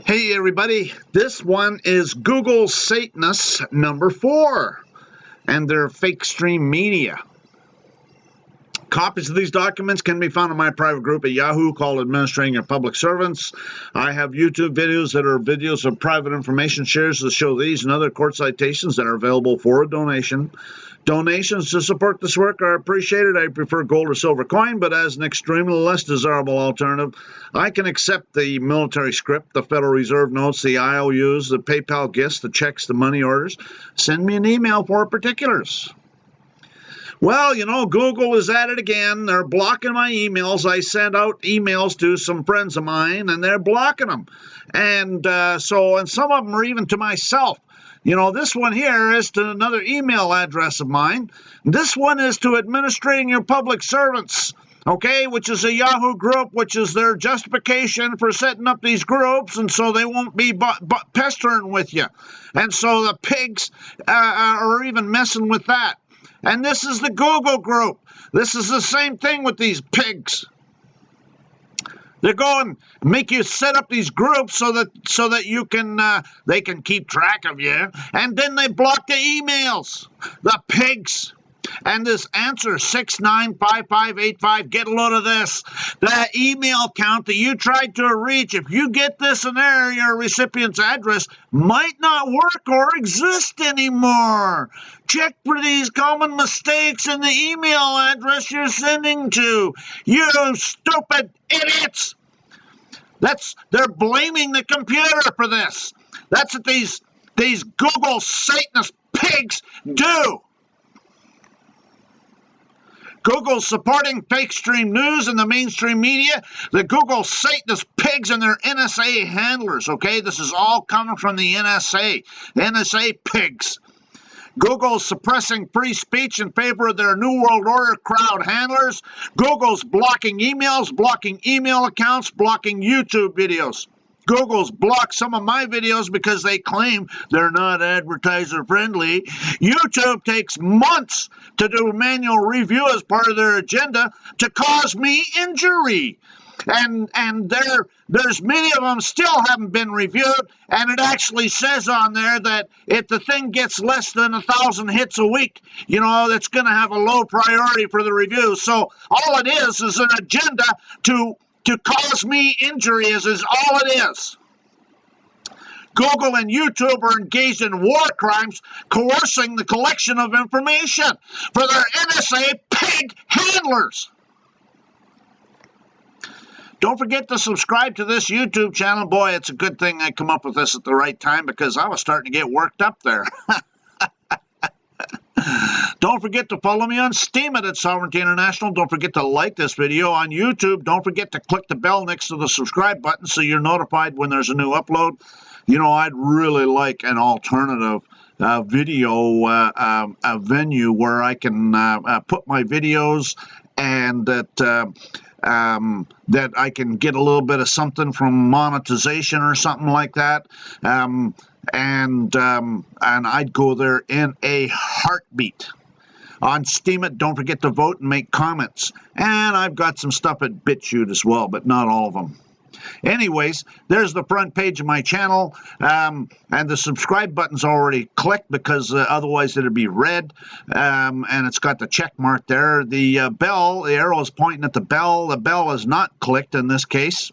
Hey everybody, this one is Google Satanists number 4 and their fake stream media. Copies of these documents can be found in my private group at Yahoo called Administrating Your Public Servants. I have YouTube videos that are videos of private information shares that show these and other court citations that are available for a donation. Donations to support this work are appreciated. I prefer gold or silver coin, but as an extremely less desirable alternative, I can accept the military script, the Federal Reserve notes, the IOUs, the PayPal gifts, the checks, the money orders. Send me an email for particulars. Well, you know, Google is at it again. They're blocking my emails. I sent out emails to some friends of mine, and they're blocking them. And some of them are even to myself. You know, this one here is to another email address of mine. This one is to Administrating Your Public Servants, okay, which is a Yahoo group, which is their justification for setting up these groups, and so they won't be pestering with you. And so the pigs are even messing with that. And this is the Google group. This is the same thing with these pigs. They're going to make you set up these groups so that you can they can keep track of you, and then they block the emails. The pigs. And this answer 695585, get a load of this. That email count that you tried to reach, if you get this in there, your recipient's address might not work or exist anymore. Check for these common mistakes in the email address you're sending to. You stupid idiots. They're blaming the computer for this. That's what these Google Satanist pigs do. Google's supporting fake stream news in the mainstream media. The Google Satanist pigs and their NSA handlers, okay? This is all coming from the NSA. The NSA pigs. Google's suppressing free speech in favor of their New World Order crowd handlers. Google's blocking emails, blocking email accounts, blocking YouTube videos. Google's blocked some of my videos because they claim they're not advertiser friendly. YouTube takes months to do manual review as part of their agenda to cause me injury. And there's many of them still haven't been reviewed, and it actually says on there that if the thing gets less than 1,000 hits a week, you know, that's going to have a low priority for the review. So all it is an agenda to cause me injury is all it is. Google and YouTube are engaged in war crimes, coercing the collection of information for their NSA pig handlers. Don't forget to subscribe to this YouTube channel. Boy, it's a good thing I come up with this at the right time because I was starting to get worked up there. Don't forget to follow me on Steam at Sovereignty International. Don't forget to like this video on YouTube. Don't forget to click the bell next to the subscribe button so you're notified when there's a new upload. You know, I'd really like an alternative video venue where I can put my videos and that I can get a little bit of something from monetization or something like that. And I'd go there in a heartbeat. On Steemit, don't forget to vote and make comments. And I've got some stuff at BitChute as well, but not all of them. Anyways, there's the front page of my channel, and the subscribe button's already clicked because otherwise it'd be red, and it's got the check mark there. The bell, the arrow is pointing at the bell. The bell is not clicked in this case.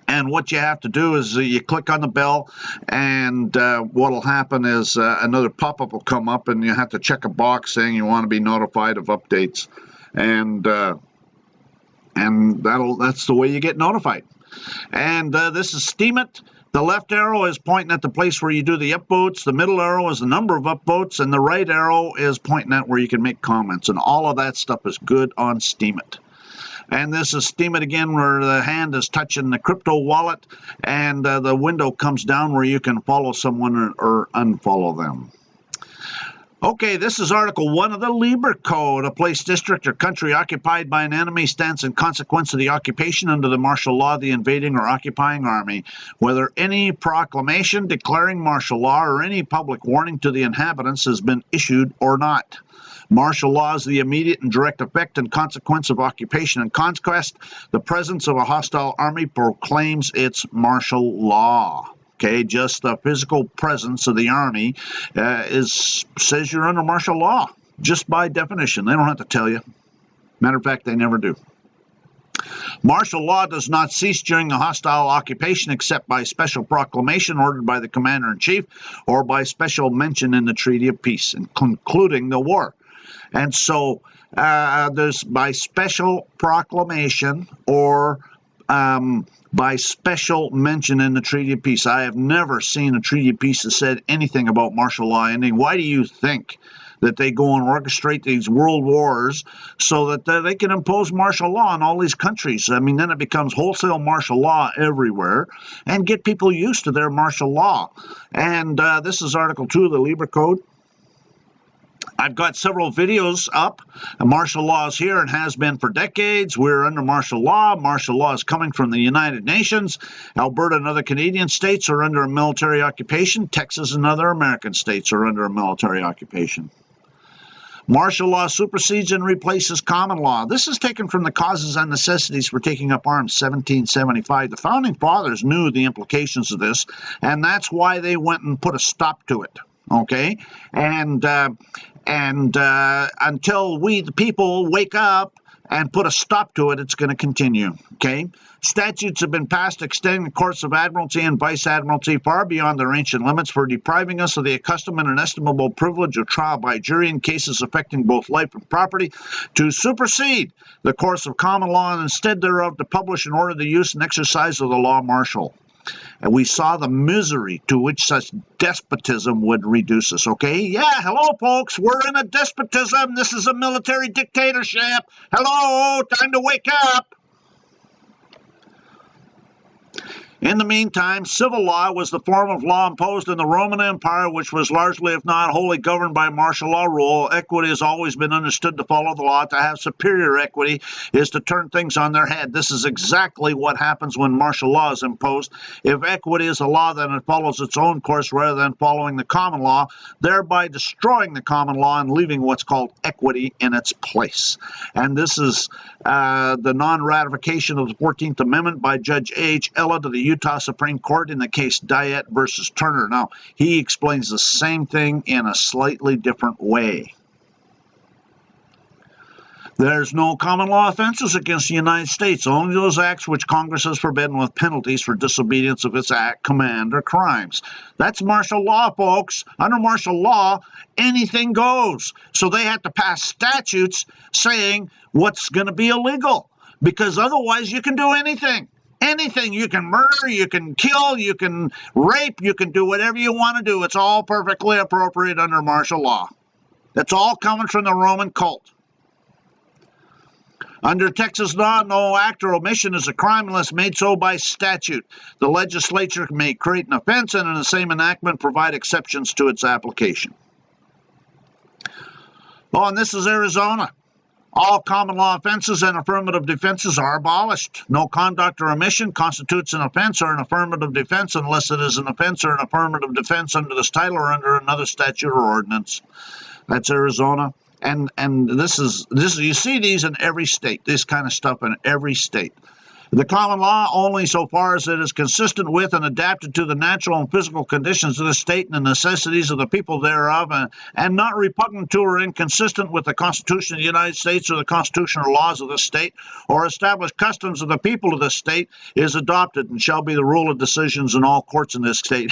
And what you have to do is you click on the bell, and what will happen is another pop-up will come up, and you have to check a box saying you want to be notified of updates, and that's the way you get notified. And this is Steemit. The left arrow is pointing at the place where you do the upvotes. The middle arrow is the number of upvotes, and the right arrow is pointing at where you can make comments. And all of that stuff is good on Steemit. And this is Steemit again, where the hand is touching the crypto wallet, and the window comes down where you can follow someone or unfollow them. Okay, this is Article 1 of the Liber Code. A place, district, or country occupied by an enemy stands in consequence of the occupation under the martial law of the invading or occupying army, whether any proclamation declaring martial law or any public warning to the inhabitants has been issued or not. Martial law is the immediate and direct effect and consequence of occupation and conquest. The presence of a hostile army proclaims its martial law. Okay, just the physical presence of the army says you're under martial law, just by definition. They don't have to tell you. Matter of fact, they never do. Martial law does not cease during a hostile occupation except by special proclamation ordered by the commander-in-chief or by special mention in the Treaty of Peace, concluding the war. And so there's by special proclamation or by special mention in the Treaty of Peace. I have never seen a Treaty of Peace that said anything about martial law ending. Why do you think that they go and orchestrate these world wars so that they can impose martial law in all these countries? I mean, then it becomes wholesale martial law everywhere and get people used to their martial law. And this is Article 2 of the Libra Code. I've got several videos up. Martial law is here and has been for decades. We're under martial law. Martial law is coming from the United Nations. Alberta and other Canadian states are under a military occupation. Texas and other American states are under a military occupation. Martial law supersedes and replaces common law. This is taken from the Causes and Necessities for Taking Up Arms, 1775. The Founding Fathers knew the implications of this, and that's why they went and put a stop to it. Okay? And until we, the people, wake up and put a stop to it, it's going to continue. Okay? Statutes have been passed extending the courts of Admiralty and Vice Admiralty far beyond their ancient limits for depriving us of the accustomed and inestimable privilege of trial by jury in cases affecting both life and property, to supersede the course of common law and instead thereof to publish and order the use and exercise of the law martial. And we saw the misery to which such despotism would reduce us, okay? Yeah, hello, folks. We're in a despotism. This is a military dictatorship. Hello, time to wake up. In the meantime, civil law was the form of law imposed in the Roman Empire, which was largely, if not wholly, governed by martial law rule. Equity has always been understood to follow the law. To have superior equity is to turn things on their head. This is exactly what happens when martial law is imposed. If equity is a law, then it follows its own course rather than following the common law, thereby destroying the common law and leaving what's called equity in its place. And this is the non-ratification of the 14th Amendment by Judge A.H. Ella to the Utah Supreme Court in the case Diet versus Turner. Now, he explains the same thing in a slightly different way. There's no common law offenses against the United States, only those acts which Congress has forbidden with penalties for disobedience of its act, command, or crimes. That's martial law, folks. Under martial law, anything goes. So they have to pass statutes saying what's going to be illegal, because otherwise you can do anything. Anything. You can murder, you can kill, you can rape, you can do whatever you want to do. It's all perfectly appropriate under martial law. That's all coming from the Roman cult. Under Texas law, no act or omission is a crime unless made so by statute. The legislature may create an offense and in the same enactment provide exceptions to its application. Oh, and this is Arizona. All common law offenses and affirmative defenses are abolished. No conduct or omission constitutes an offense or an affirmative defense unless it is an offense or an affirmative defense under this title or under another statute or ordinance. That's Arizona. And this is you see these in every state, this kind of stuff in every state. The common law only so far as it is consistent with and adapted to the natural and physical conditions of the state and the necessities of the people thereof, and not repugnant to or inconsistent with the Constitution of the United States or the constitutional laws of the state or established customs of the people of the state, is adopted and shall be the rule of decisions in all courts in this state.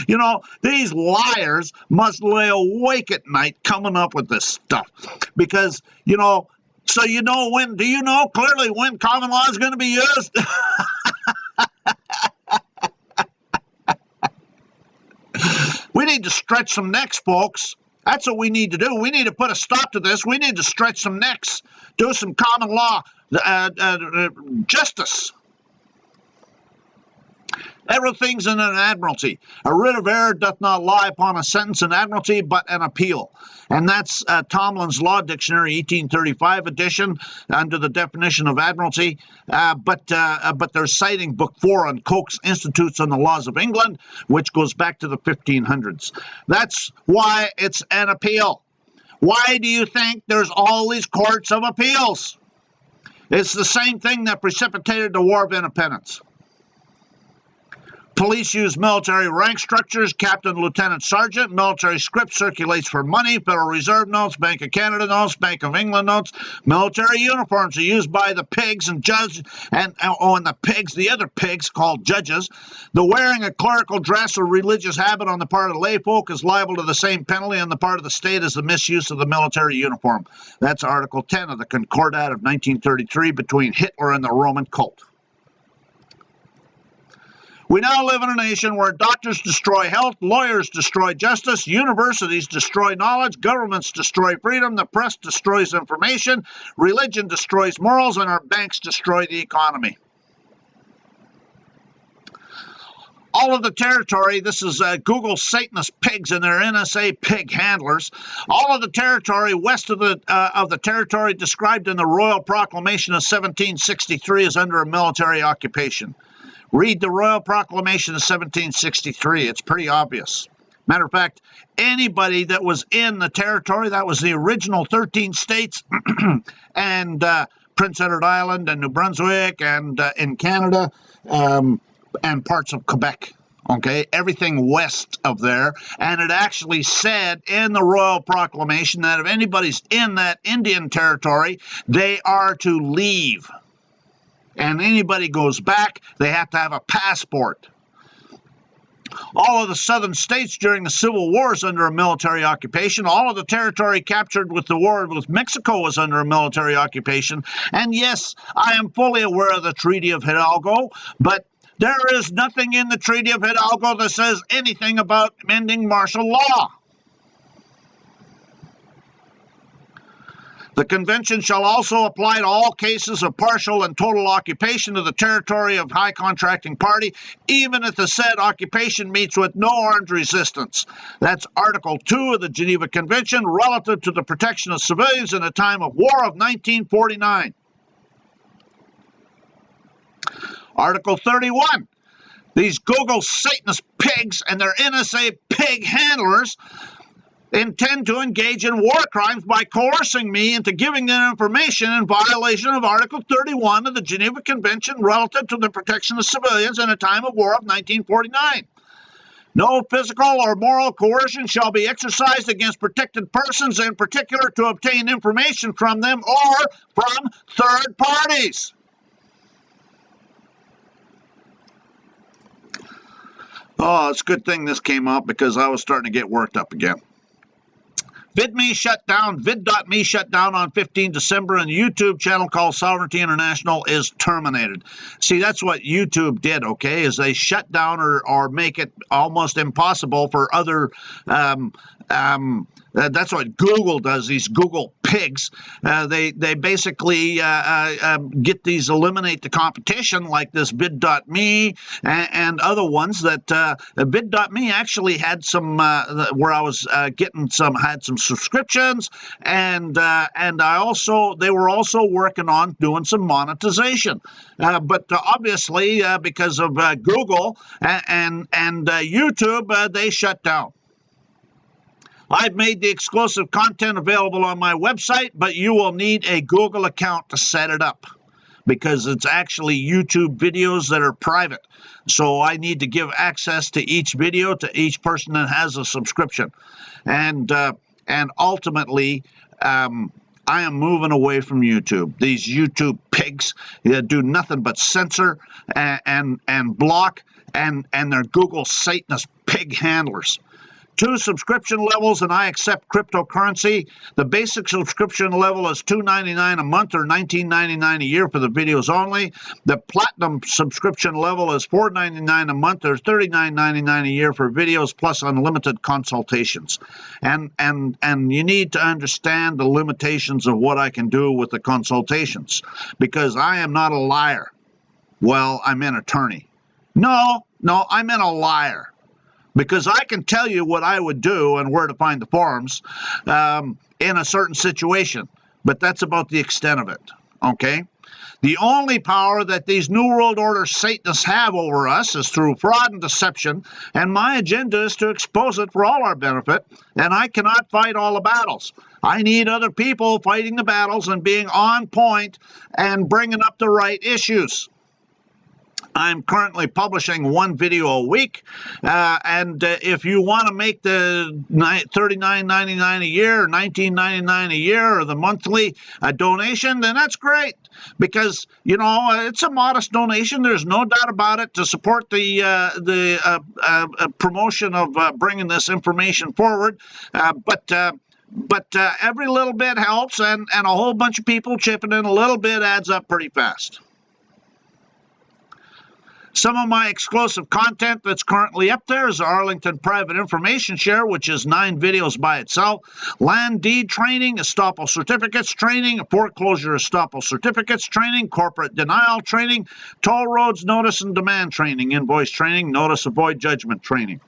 You know, these liars must lay awake at night coming up with this stuff because, you know, so you know when, do you know clearly when common law is going to be used? We need to stretch some necks, folks. That's what we need to do. We need to put a stop to this. We need to stretch some necks, do some common law justice. Everything's in an admiralty. A writ of error doth not lie upon a sentence in admiralty, but an appeal. And that's Tomlin's Law Dictionary, 1835 edition, under the definition of admiralty. But they're citing Book 4 on Coke's Institutes on the Laws of England, which goes back to the 1500s. That's why it's an appeal. Why do you think there's all these courts of appeals? It's the same thing that precipitated the War of Independence. Police use military rank structures, captain, lieutenant, sergeant. Military script circulates for money. Federal Reserve notes, Bank of Canada notes, Bank of England notes. Military uniforms are used by the pigs and judges, and the pigs, the other pigs called judges. The wearing of clerical dress or religious habit on the part of the layfolk is liable to the same penalty on the part of the state as the misuse of the military uniform. That's Article 10 of the Concordat of 1933 between Hitler and the Roman cult. We now live in a nation where doctors destroy health, lawyers destroy justice, universities destroy knowledge, governments destroy freedom, the press destroys information, religion destroys morals, and our banks destroy the economy. All of the territory, this is Google Satanist pigs and their NSA pig handlers, all of the territory west of the territory described in the Royal Proclamation of 1763 is under a military occupation. Read the Royal Proclamation of 1763. It's pretty obvious. Matter of fact, anybody that was in the territory, that was the original 13 states, and Prince Edward Island and New Brunswick and in Canada and parts of Quebec. Okay, everything west of there. And it actually said in the Royal Proclamation that if anybody's in that Indian territory, they are to leave. And anybody goes back, they have to have a passport. All of the southern states during the Civil War is under a military occupation. All of the territory captured with the war with Mexico was under a military occupation. And yes, I am fully aware of the Treaty of Hidalgo, but there is nothing in the Treaty of Hidalgo that says anything about ending martial law. The convention shall also apply to all cases of partial and total occupation of the territory of high contracting party, even if the said occupation meets with no armed resistance. That's Article 2 of the Geneva Convention relative to the protection of civilians in a time of war of 1949. Article 31. These Google Satanist pigs and their NSA pig handlers intend to engage in war crimes by coercing me into giving them information in violation of Article 31 of the Geneva Convention relative to the protection of civilians in a time of war of 1949. No physical or moral coercion shall be exercised against protected persons, in particular to obtain information from them or from third parties. Oh, it's a good thing this came up because I was starting to get worked up again. VidMe shut down, vid.me shut down on 15 December, and the YouTube channel called Sovereignty International is terminated. See, that's what YouTube did, okay, is they shut down or make it almost impossible for other, that's what Google does, these Google pigs. They basically get these, eliminate the competition like this bid.me and other ones that bid.me actually had some, where I was getting some, had some subscriptions, and they were also working on doing some monetization. But obviously, because of Google and YouTube, they shut down. I've made the exclusive content available on my website, but you will need a Google account to set it up because it's actually YouTube videos that are private. So I need to give access to each video to each person that has a subscription. And ultimately, I am moving away from YouTube. These YouTube pigs do nothing but censor and block, and they're Google Satanist pig handlers. 2 subscription levels, and I accept cryptocurrency. The basic subscription level is $2.99 a month or $19.99 a year for the videos only. The platinum subscription level is $4.99 a month or $39.99 a year for videos plus unlimited consultations. And you need to understand the limitations of what I can do with the consultations, because I am not a liar. Well, I'm an attorney. No, I'm in a liar. Because I can tell you what I would do and where to find the forms in a certain situation, but that's about the extent of it, okay? The only power that these New World Order Satanists have over us is through fraud and deception, and my agenda is to expose it for all our benefit, and I cannot fight all the battles. I need other people fighting the battles and being on point and bringing up the right issues. I'm currently publishing one video a week, and if you want to make the $39.99 a year, or $19.99 a year, or the monthly donation, then that's great, because it's a modest donation. There's no doubt about it, to support the promotion of bringing this information forward. But every little bit helps, and a whole bunch of people chipping in a little bit adds up pretty fast. Some of my exclusive content that's currently up there is Arlington Private Information Share, which is 9 videos by itself, land deed training, estoppel certificates training, foreclosure estoppel certificates training, corporate denial training, toll roads notice and demand training, invoice training, notice of void judgment training.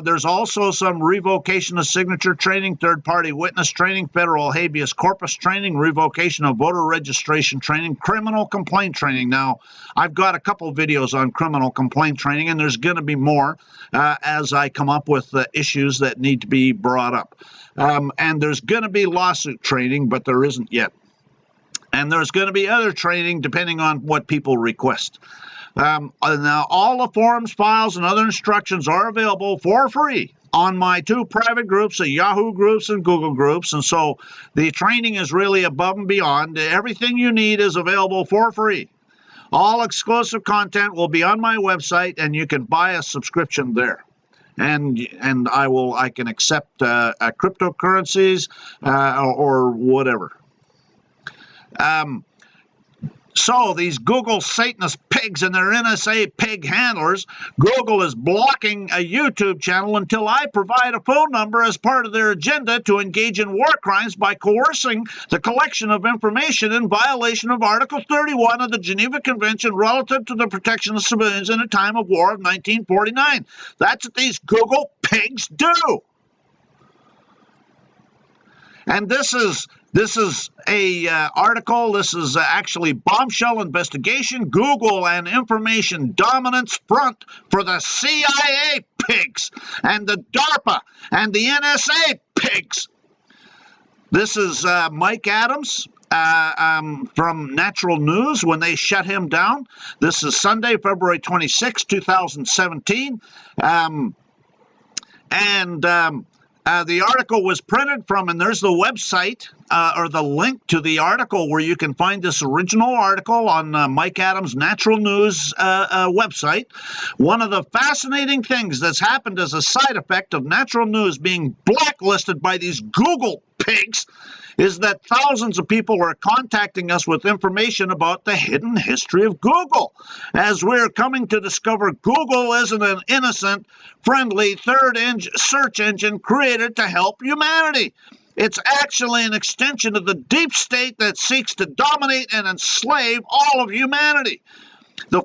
There's also some revocation of signature training, third-party witness training, federal habeas corpus training, revocation of voter registration training, criminal complaint training. Now, I've got a couple videos on criminal complaint training, and there's going to be more as I come up with issues that need to be brought up. And there's going to be lawsuit training, but there isn't yet. And there's going to be other training depending on what people request. Now, all the forms, files, and other instructions are available for free on my 2 private groups, the Yahoo groups and Google groups. And so the training is really above and beyond. Everything you need is available for free. All exclusive content will be on my website, and you can buy a subscription there. And I can accept cryptocurrencies or whatever. So these Google Satanist pigs and their NSA pig handlers, Google is blocking a YouTube channel until I provide a phone number as part of their agenda to engage in war crimes by coercing the collection of information in violation of Article 31 of the Geneva Convention relative to the protection of civilians in a time of war of 1949. That's what these Google pigs do. And this is a article. This is actually bombshell investigation. Google and information dominance front for the CIA pigs and the DARPA and the NSA pigs. This is Mike Adams from Natural News when they shut him down. This is Sunday, February 26, 2017. The article was printed from, and there's the website or the link to the article where you can find this original article on Mike Adams' Natural News website. One of the fascinating things that's happened as a side effect of Natural News being blacklisted by these Google pigs is that thousands of people are contacting us with information about the hidden history of Google, as we're coming to discover Google isn't an innocent, friendly search engine created to help humanity. It's actually an extension of the deep state that seeks to dominate and enslave all of humanity. The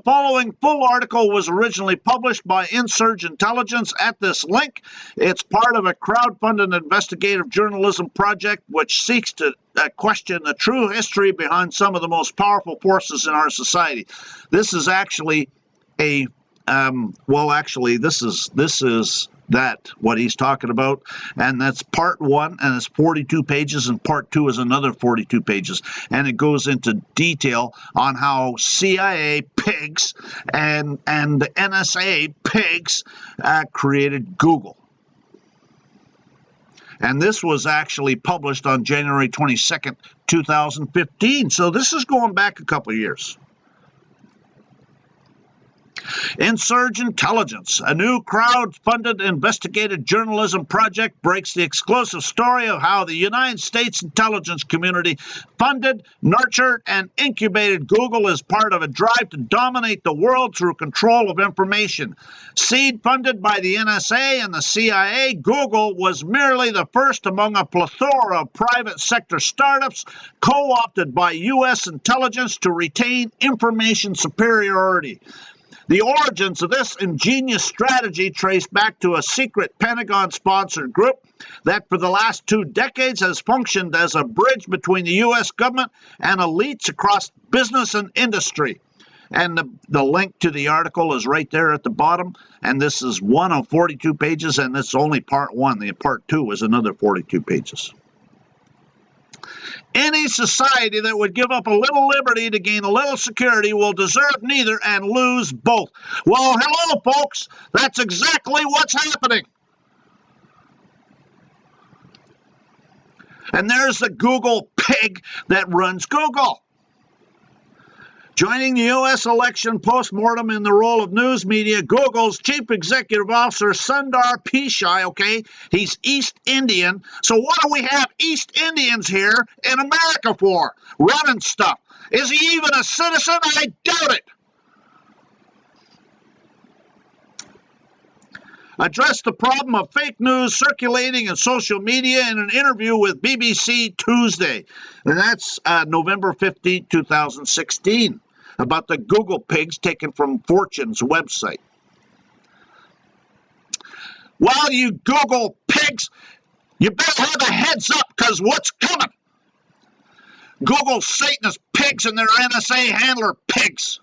following full article was originally published by Insurge Intelligence at this link. It's part of a crowdfunded investigative journalism project which seeks to question the true history behind some of the most powerful forces in our society. This is actually a this is what he's talking about, and that's part 1, and it's 42 pages, and part 2 is another 42 pages, and it goes into detail on how CIA pigs and the NSA pigs created Google. And this was actually published on January 22nd, 2015, so this is going back a couple of years. Insurge Intelligence, a new crowd-funded investigative journalism project, breaks the exclusive story of how the United States intelligence community funded, nurtured, and incubated Google as part of a drive to dominate the world through control of information. Seed funded by the NSA and the CIA, Google was merely the first among a plethora of private sector startups co-opted by U.S. intelligence to retain information superiority. The origins of this ingenious strategy trace back to a secret Pentagon-sponsored group that for the last 2 decades has functioned as a bridge between the U.S. government and elites across business and industry. And the link to the article is right there at the bottom, and this is one of 42 pages, and it's only part 1. The part 2 is another 42 pages. Any society that would give up a little liberty to gain a little security will deserve neither and lose both. Well, hello, folks. That's exactly what's happening. And there's the Google pig that runs Google. Joining the U.S. election post-mortem in the role of news media, Google's chief executive officer, Sundar Pichai, okay, he's East Indian. So what do we have East Indians here in America for? Running stuff. Is he even a citizen? I doubt it. Addressed the problem of fake news circulating in social media in an interview with BBC Tuesday. And that's November 15, 2016. About the Google pigs taken from Fortune's website. Well, you Google pigs, you better have a heads up, because what's coming? Google Satanist pigs and their NSA handler pigs.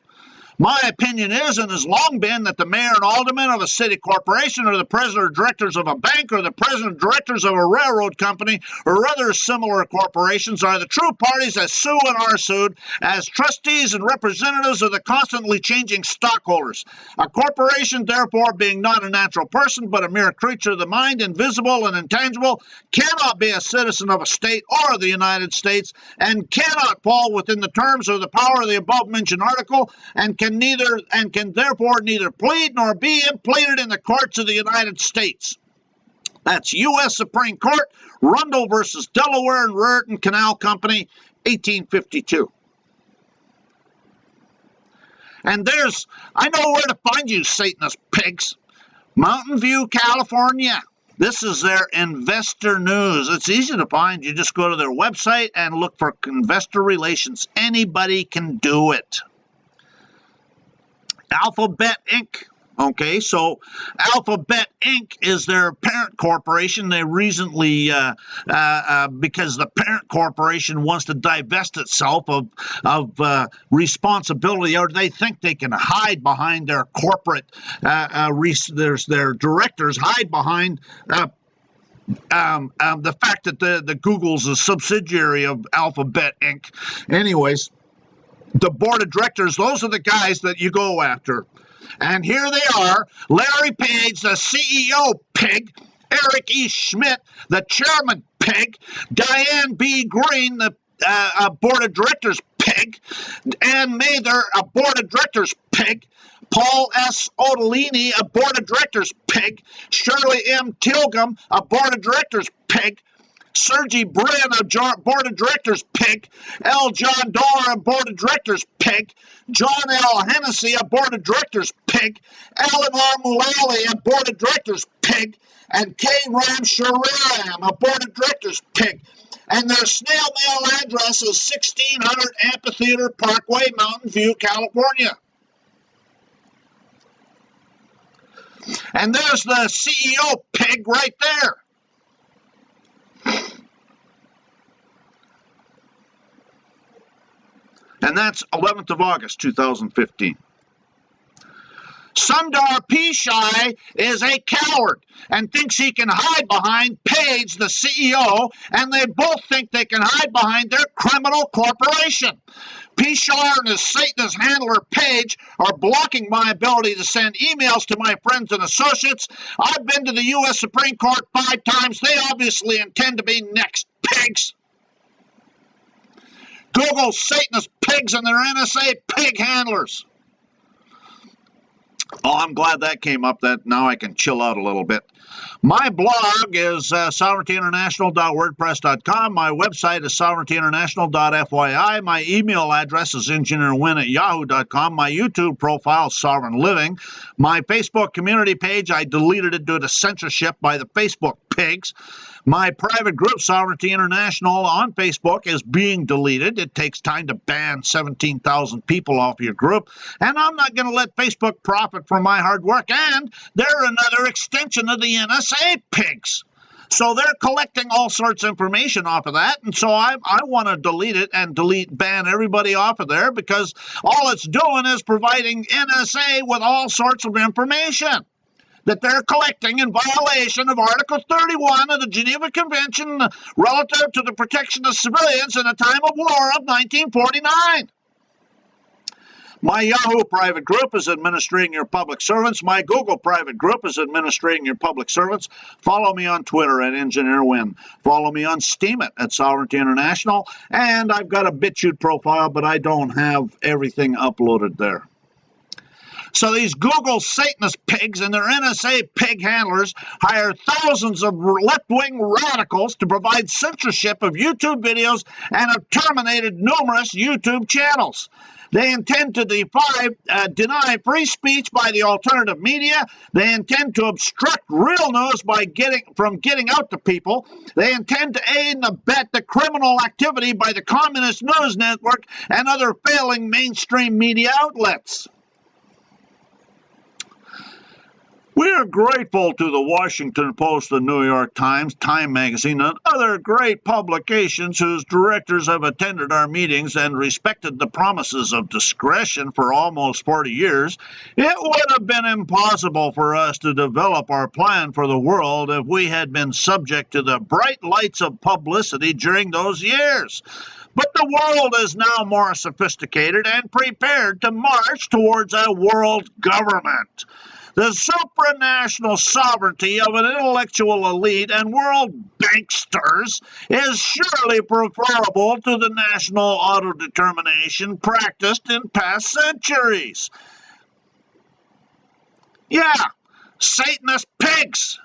My opinion is and has long been that the mayor and alderman of a city corporation or the president or directors of a bank or the president or directors of a railroad company or other similar corporations are the true parties that sue and are sued as trustees and representatives of the constantly changing stockholders. A corporation, therefore, being not a natural person but a mere creature of the mind, invisible and intangible, cannot be a citizen of a state or the United States and cannot fall within the terms or the power of the above-mentioned article and can therefore neither plead nor be impleaded in the courts of the United States. That's U.S. Supreme Court, Rundle versus Delaware and Raritan Canal Company, 1852. And I know where to find you, Satanist pigs. Mountain View, California. This is their investor news. It's easy to find. You just go to their website and look for investor relations. Anybody can do it. Alphabet Inc. Okay, so Alphabet Inc. is their parent corporation. They recently, because the parent corporation wants to divest itself of responsibility, or they think they can hide behind their corporate, their directors hide behind the fact that the Google's a subsidiary of Alphabet Inc. Anyways, the board of directors, those are the guys that you go after. And here they are, Larry Page, the CEO pig, Eric E. Schmidt, the chairman pig, Diane B. Green, the board of directors pig, Ann Mather, a board of directors pig, Paul S. Odolini, a board of directors pig, Shirley M. Tilgham, a board of directors pig, Sergey Brin, a board of directors pig, L. John Doerr, a board of directors pig, John L. Hennessy, a board of directors pig, Alan R. Mullally, a board of directors pig, and K. Ram Shariram, a board of directors pig. And their snail mail address is 1600 Amphitheater Parkway, Mountain View, California. And there's the CEO pig right there. And that's 11th of August, 2015. Sundar Pichai is a coward and thinks he can hide behind Page, the CEO, and they both think they can hide behind their criminal corporation. Pichai and his Satanist handler Page are blocking my ability to send emails to my friends and associates. I've been to the U.S. Supreme Court 5 times. They obviously intend to be next, pigs. Google Satanist pigs and their NSA pig handlers. Oh, I'm glad that came up. That now I can chill out a little bit. My blog is sovereigntyinternational.wordpress.com. My website is sovereigntyinternational.fyi. My email address is engineerwin@yahoo.com. My YouTube profile is Sovereign Living. My Facebook community page, I deleted it due to censorship by the Facebook pigs. My private group, Sovereignty International, on Facebook is being deleted. It takes time to ban 17,000 people off your group, and I'm not going to let Facebook profit from my hard work, and they're another extension of the NSA pigs. So they're collecting all sorts of information off of that, and so I want to delete it and ban everybody off of there, because all it's doing is providing NSA with all sorts of information that they're collecting in violation of Article 31 of the Geneva Convention relative to the protection of civilians in a time of war of 1949. My Yahoo private group is administering your public servants. My Google private group is administering your public servants. Follow me on Twitter at EngineerWin. Follow me on Steemit at Sovereignty International. And I've got a BitChute profile, but I don't have everything uploaded there. So these Google Satanist pigs and their NSA pig handlers hire thousands of left-wing radicals to provide censorship of YouTube videos and have terminated numerous YouTube channels. They intend to deny free speech by the alternative media. They intend to obstruct real news by getting out to people. They intend to aid and abet the criminal activity by the Communist News Network and other failing mainstream media outlets. We are grateful to the Washington Post, the New York Times, Time Magazine, and other great publications whose directors have attended our meetings and respected the promises of discretion for almost 40 years. It would have been impossible for us to develop our plan for the world if we had been subject to the bright lights of publicity during those years. But the world is now more sophisticated and prepared to march towards a world government. The supranational sovereignty of an intellectual elite and world banksters is surely preferable to the national autodetermination practiced in past centuries. Yeah, Satanist pigs.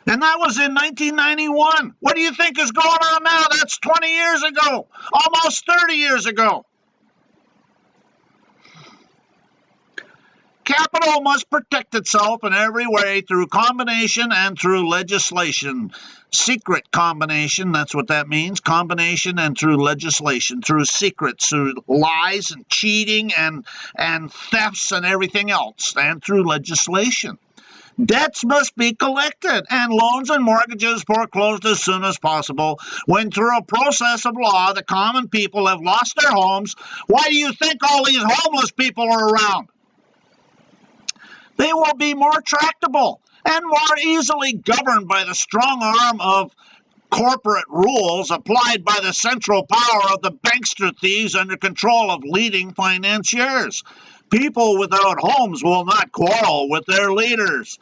And that was in 1991. What do you think is going on now? That's 20 years ago, almost 30 years ago. Capital must protect itself in every way through combination and through legislation. Secret combination, that's what that means. Combination and through legislation, through secrets, through lies and cheating and thefts and everything else, and through legislation. Debts must be collected and loans and mortgages foreclosed as soon as possible. When through a process of law the common people have lost their homes, why do you think all these homeless people are around? They will be more tractable and more easily governed by the strong arm of corporate rules applied by the central power of the bankster thieves under control of leading financiers. People without homes will not quarrel with their leaders.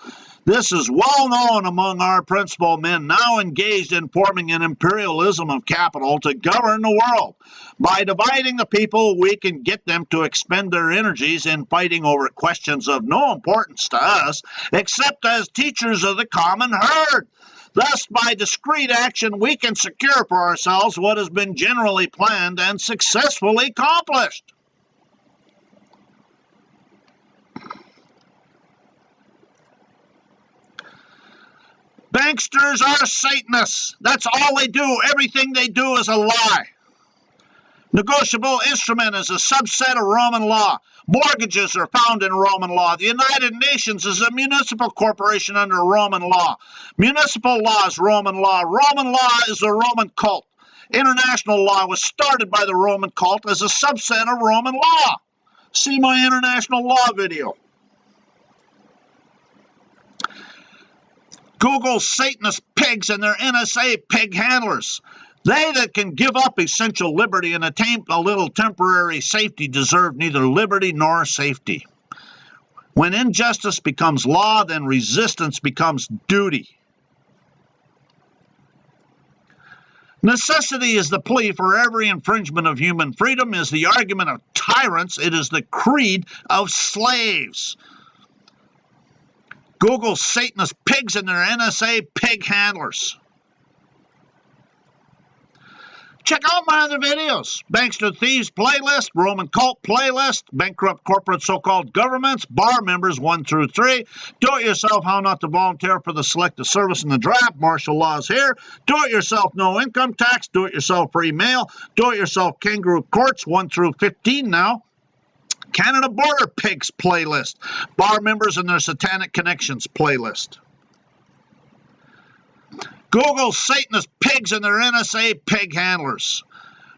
This is well known among our principal men now engaged in forming an imperialism of capital to govern the world. By dividing the people, we can get them to expend their energies in fighting over questions of no importance to us, except as teachers of the common herd. Thus, by discreet action, we can secure for ourselves what has been generally planned and successfully accomplished. Banksters are Satanists. That's all they do. Everything they do is a lie. Negotiable instrument is a subset of Roman law. Mortgages are found in Roman law. The United Nations is a municipal corporation under Roman law. Municipal law is Roman law. Roman law is a Roman cult. International law was started by the Roman cult as a subset of Roman law. See my international law video. Google Satanist pigs and their NSA pig handlers. They that can give up essential liberty and attain a little temporary safety deserve neither liberty nor safety. When injustice becomes law, then resistance becomes duty. Necessity is the plea for every infringement of human freedom, is the argument of tyrants, it is the creed of slaves. Google Satanist pigs and their NSA pig handlers. Check out my other videos. Bankster Thieves playlist, Roman Cult playlist, Bankrupt Corporate So-Called Governments, Bar Members 1 through 3, Do-It-Yourself How Not to Volunteer for the Selective Service in the Draft, Martial Laws Here, Do-It-Yourself No Income Tax, Do-It-Yourself Free Mail, Do-It-Yourself Kangaroo Courts 1 through 15 now, Canada Border Pigs playlist, Bar Members and their Satanic Connections playlist. Google Satanist pigs and their NSA pig handlers.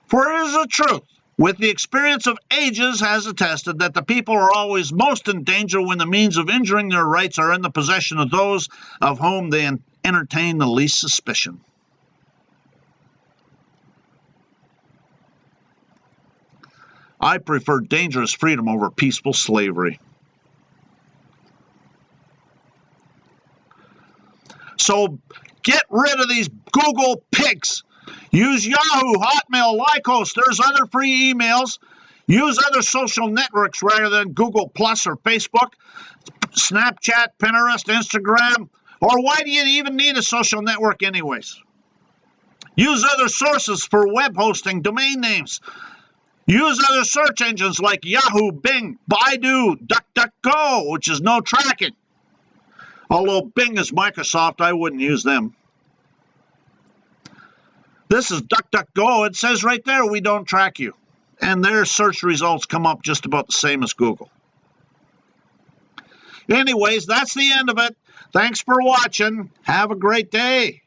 For it is the truth, with the experience of ages has attested that the people are always most in danger when the means of injuring their rights are in the possession of those of whom they entertain the least suspicion. I prefer dangerous freedom over peaceful slavery. So get rid of these Google pigs. Use Yahoo, Hotmail, Lycos. There's other free emails. Use other social networks rather than Google Plus or Facebook, Snapchat, Pinterest, Instagram. Or why do you even need a social network anyways? Use other sources for web hosting, domain names. Use other search engines like Yahoo, Bing, Baidu, DuckDuckGo, which is no tracking. Although Bing is Microsoft, I wouldn't use them. This is DuckDuckGo. It says right there, we don't track you. And their search results come up just about the same as Google. Anyways, that's the end of it. Thanks for watching. Have a great day.